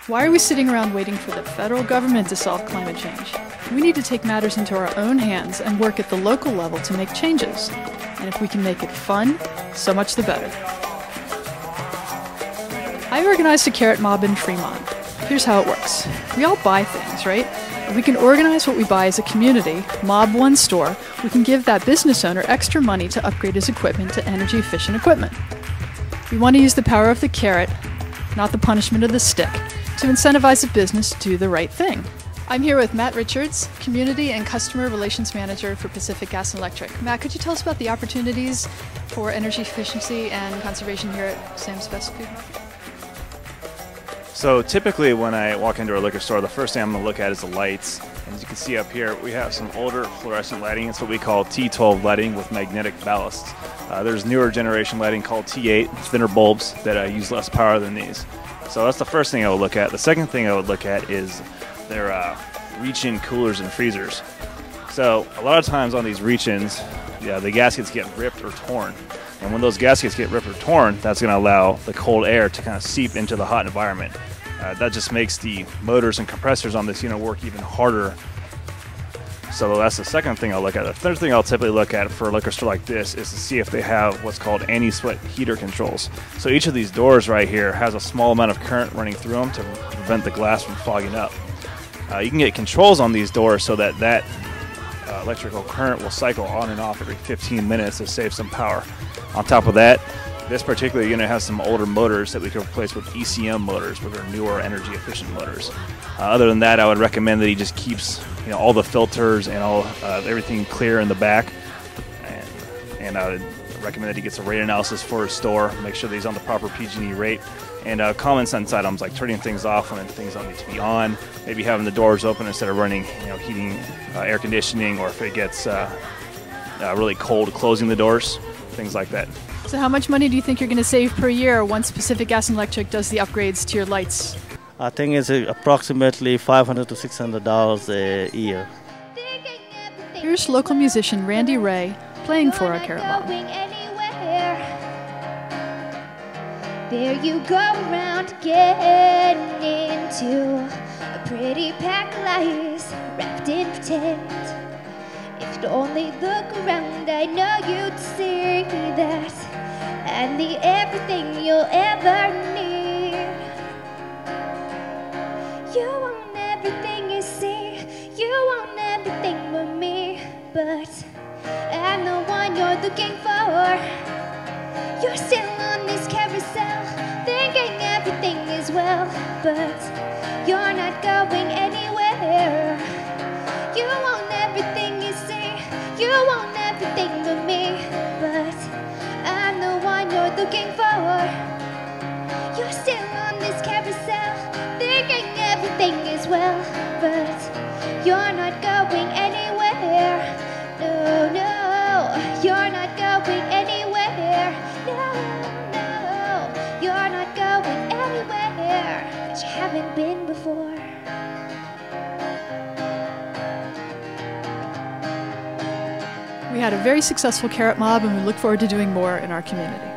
Why are we sitting around waiting for the federal government to solve climate change? We need to take matters into our own hands and work at the local level to make changes. And if we can make it fun, so much the better. I organized a Carrotmob in Fremont. Here's how it works. We all buy things, right? If we can organize what we buy as a community, mob one store, we can give that business owner extra money to upgrade his equipment to energy-efficient equipment. We want to use the power of the carrot, not the punishment of the stick, to incentivize a business to do the right thing. I'm here with Matt Richards, Community and Customer Relations Manager for Pacific Gas and Electric. Matt, could you tell us about the opportunities for energy efficiency and conservation here at Sam's Fast Food Market? So typically when I walk into a liquor store, the first thing I'm going to look at is the lights. And as you can see up here, we have some older fluorescent lighting. It's what we call T12 lighting with magnetic ballasts. There's newer generation lighting called T8, thinner bulbs that use less power than these. So that's the first thing I would look at. The second thing I would look at is their reach-in coolers and freezers. So a lot of times on these reach-ins, the gaskets get ripped or torn. And when those gaskets get ripped or torn, that's going to allow the cold air to kind of seep into the hot environment. That just makes the motors and compressors on this unit work even harder. So that's the second thing I'll look at. The third thing I'll typically look at for a liquor store like this is to see if they have what's called anti-sweat heater controls. So each of these doors right here has a small amount of current running through them to prevent the glass from fogging up. You can get controls on these doors so that electrical current will cycle on and off every 15 minutes to save some power. On top of that, this particular unit has some older motors that we can replace with ECM motors, which are newer energy efficient motors. Other than that, I would recommend that he just keeps all the filters and all everything clear in the back, and I would recommend that he gets a rate analysis for his store, make sure that he's on the proper PG&E rate, and common sense items like turning things off when things don't need to be on, maybe having the doors open instead of running heating, air conditioning, or if it gets really cold, closing the doors, things like that. So how much money do you think you're going to save per year once Pacific Gas and Electric does the upgrades to your lights? I think it's approximately $500 to $600 a year. Here's local musician Randy Ray playing for our Carrotmob. There you go around getting into a pretty pack of lies wrapped in pretend. If you'd only look around, I know you'd see that and the everything you'll ever need. You want everything you see, you want everything with me, but I'm the one you're looking for. You're still on this carousel, thinking everything is well, but you're not going anywhere. You want everything you see, you want everything with me, but I'm the one you're looking for. You're still on this carousel, thinking everything is well, but you're not going anywhere. No, no, you're not going anywhere. No, no, you're not going anywhere that you haven't been before. We had a very successful Carrotmob, and we look forward to doing more in our community.